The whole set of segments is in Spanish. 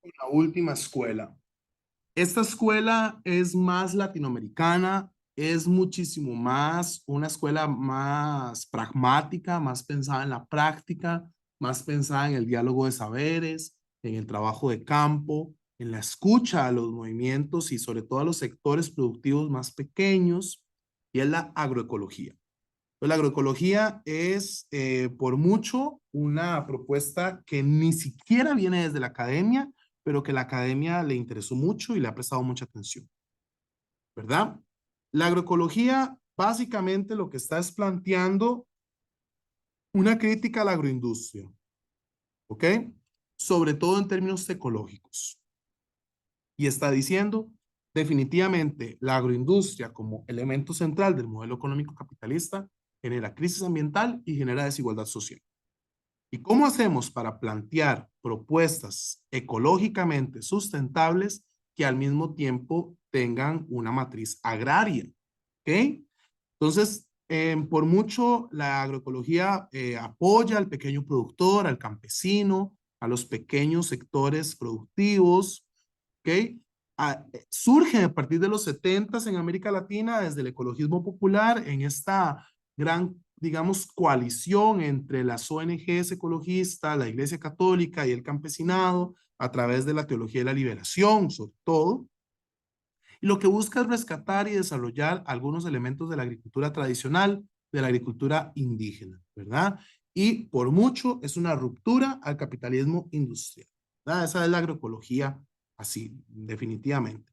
La última escuela. Esta escuela es más latinoamericana, es muchísimo más una escuela más pragmática, más pensada en la práctica, más pensada en el diálogo de saberes, en el trabajo de campo, en la escucha a los movimientos y sobre todo a los sectores productivos más pequeños, y es la agroecología. Pues la agroecología es por mucho una propuesta que ni siquiera viene desde la academia, pero que la academia le interesó mucho y le ha prestado mucha atención, ¿verdad? La agroecología básicamente lo que está es planteando una crítica a la agroindustria, ¿ok? Sobre todo en términos ecológicos. Y está diciendo, definitivamente, la agroindustria como elemento central del modelo económico capitalista genera crisis ambiental y genera desigualdad social. ¿Y cómo hacemos para plantear propuestas ecológicamente sustentables que al mismo tiempo tengan una matriz agraria? ¿Ok? Entonces, por mucho, la agroecología apoya al pequeño productor, al campesino, a los pequeños sectores productivos. ¿Ok? Surge a partir de los 70 en América Latina desde el ecologismo popular en esta gran, digamos, coalición entre las ONGs ecologistas, la Iglesia Católica y el campesinado a través de la teología de la liberación, sobre todo. Y lo que busca es rescatar y desarrollar algunos elementos de la agricultura tradicional, de la agricultura indígena, ¿verdad? Y por mucho es una ruptura al capitalismo industrial, ¿verdad? Esa es la agroecología así, definitivamente.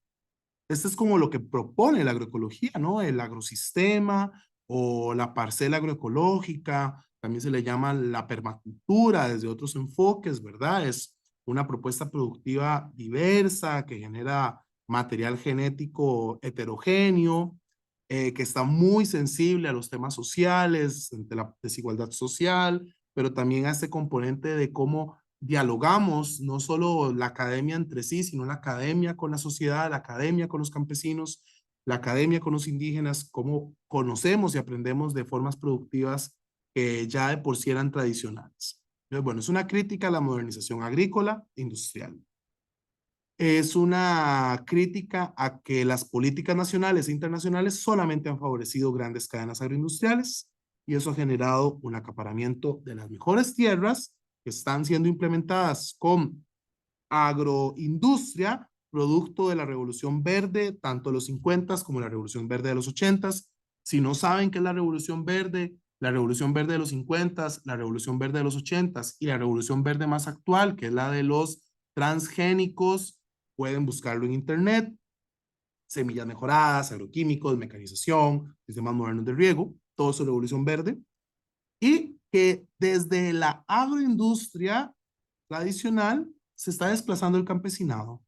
Este es como lo que propone la agroecología, ¿no? El agrosistema o la parcela agroecológica, también se le llama la permacultura desde otros enfoques, ¿verdad? Es una propuesta productiva diversa que genera material genético heterogéneo, que está muy sensible a los temas sociales, de la desigualdad social, pero también a este componente de cómo dialogamos, no solo la academia entre sí, sino la academia con la sociedad, la academia con los campesinos, la academia con los indígenas, cómo conocemos y aprendemos de formas productivas que ya de por sí eran tradicionales. Entonces, bueno, es una crítica a la modernización agrícola e industrial. Es una crítica a que las políticas nacionales e internacionales solamente han favorecido grandes cadenas agroindustriales y eso ha generado un acaparamiento de las mejores tierras que están siendo implementadas con agroindustria, producto de la Revolución Verde, tanto de los 50 como la Revolución Verde de los 80. Si no saben qué es la Revolución Verde de los 50, la Revolución Verde de los 80 y la Revolución Verde más actual, que es la de los transgénicos, pueden buscarlo en internet, semillas mejoradas, agroquímicos, mecanización, sistemas modernos de riego, todo eso es Revolución Verde, y que desde la agroindustria tradicional se está desplazando el campesinado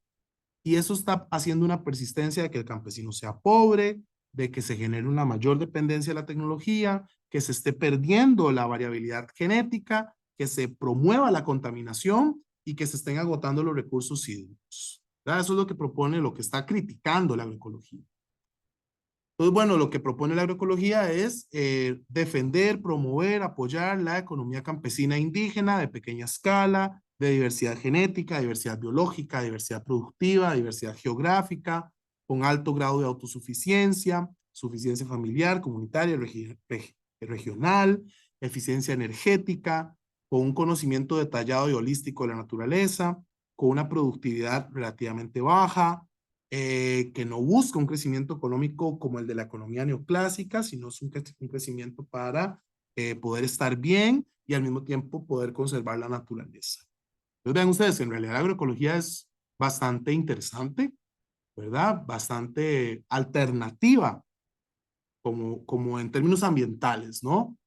y eso está haciendo una persistencia de que el campesino sea pobre, de que se genere una mayor dependencia de la tecnología, que se esté perdiendo la variabilidad genética, que se promueva la contaminación y que se estén agotando los recursos hídricos. ¿Verdad? Eso es lo que propone, lo que está criticando la agroecología. Entonces, bueno, lo que propone la agroecología es defender, promover, apoyar la economía campesina indígena de pequeña escala, de diversidad genética, diversidad biológica, diversidad productiva, diversidad geográfica, con alto grado de autosuficiencia, suficiencia familiar, comunitaria, regional, eficiencia energética, con un conocimiento detallado y holístico de la naturaleza, con una productividad relativamente baja, que no busca un crecimiento económico como el de la economía neoclásica, sino es un crecimiento para poder estar bien y al mismo tiempo poder conservar la naturaleza. Entonces vean ustedes, en realidad la agroecología es bastante interesante, ¿verdad? Bastante alternativa, como en términos ambientales, ¿no?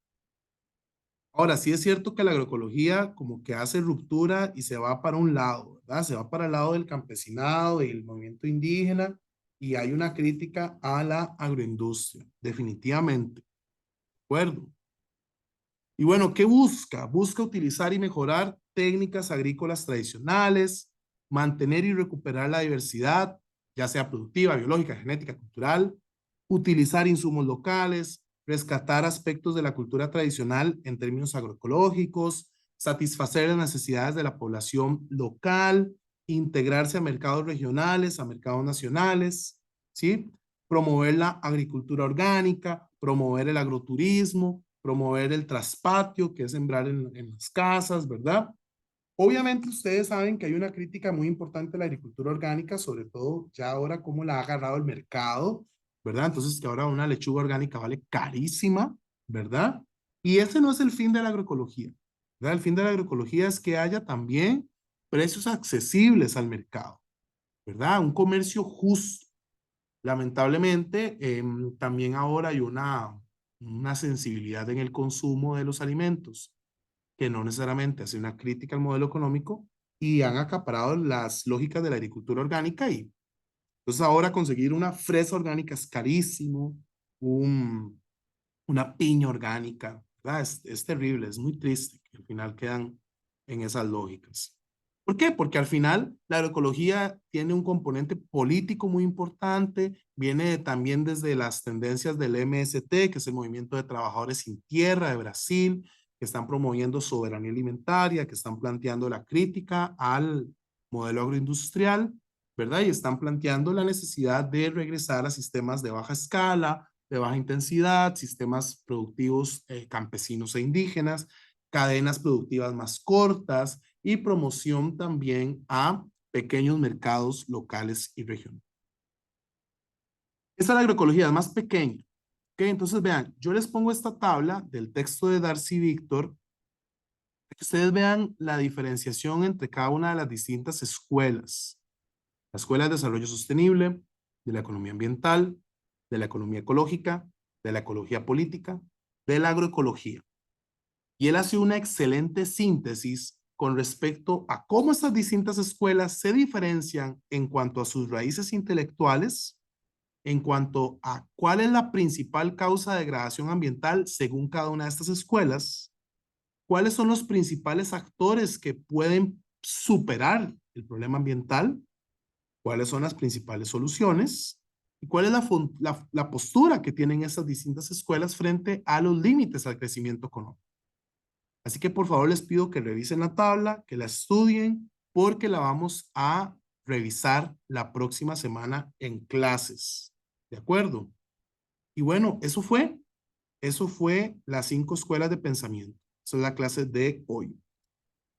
Ahora, sí es cierto que la agroecología como que hace ruptura y se va para un lado, ¿verdad? Se va para el lado del campesinado y el movimiento indígena y hay una crítica a la agroindustria, definitivamente, ¿de acuerdo? Y bueno, ¿qué busca? Busca utilizar y mejorar técnicas agrícolas tradicionales, mantener y recuperar la diversidad, ya sea productiva, biológica, genética, cultural, utilizar insumos locales, rescatar aspectos de la cultura tradicional en términos agroecológicos, satisfacer las necesidades de la población local, integrarse a mercados regionales, a mercados nacionales, ¿sí? Promover la agricultura orgánica, promover el agroturismo, promover el traspatio, que es sembrar en las casas, ¿verdad? Obviamente ustedes saben que hay una crítica muy importante a la agricultura orgánica, sobre todo ya ahora cómo la ha agarrado el mercado, ¿verdad? Entonces que ahora una lechuga orgánica vale carísima, ¿verdad? Y ese no es el fin de la agroecología, ¿verdad? El fin de la agroecología es que haya también precios accesibles al mercado, ¿verdad? Un comercio justo. Lamentablemente, también ahora hay una sensibilidad en el consumo de los alimentos que no necesariamente hace una crítica al modelo económico y han acaparado las lógicas de la agricultura orgánica y entonces ahora conseguir una fresa orgánica es carísimo, un, una piña orgánica, ¿verdad? Es terrible, es muy triste que al final quedan en esas lógicas. ¿Por qué? Porque al final la agroecología tiene un componente político muy importante, viene también desde las tendencias del MST, que es el Movimiento de Trabajadores Sin Tierra de Brasil, que están promoviendo soberanía alimentaria, que están planteando la crítica al modelo agroindustrial, ¿verdad? Y están planteando la necesidad de regresar a sistemas de baja escala, de baja intensidad, sistemas productivos campesinos e indígenas, cadenas productivas más cortas y promoción también a pequeños mercados locales y regionales. Esta es la agroecología, es más pequeña. ¿Okay? Entonces, vean, yo les pongo esta tabla del texto de Darcy Víctor, para que ustedes vean la diferenciación entre cada una de las distintas escuelas. La Escuela de Desarrollo Sostenible, de la economía ambiental, de la economía ecológica, de la ecología política, de la agroecología. Y él hace una excelente síntesis con respecto a cómo estas distintas escuelas se diferencian en cuanto a sus raíces intelectuales, en cuanto a cuál es la principal causa de degradación ambiental según cada una de estas escuelas, cuáles son los principales actores que pueden superar el problema ambiental, cuáles son las principales soluciones y cuál es la postura que tienen estas distintas escuelas frente a los límites al crecimiento económico. Así que por favor les pido que revisen la tabla, que la estudien, porque la vamos a revisar la próxima semana en clases. ¿De acuerdo? Y bueno, eso fue las 5 escuelas de pensamiento. Esa es la clase de hoy.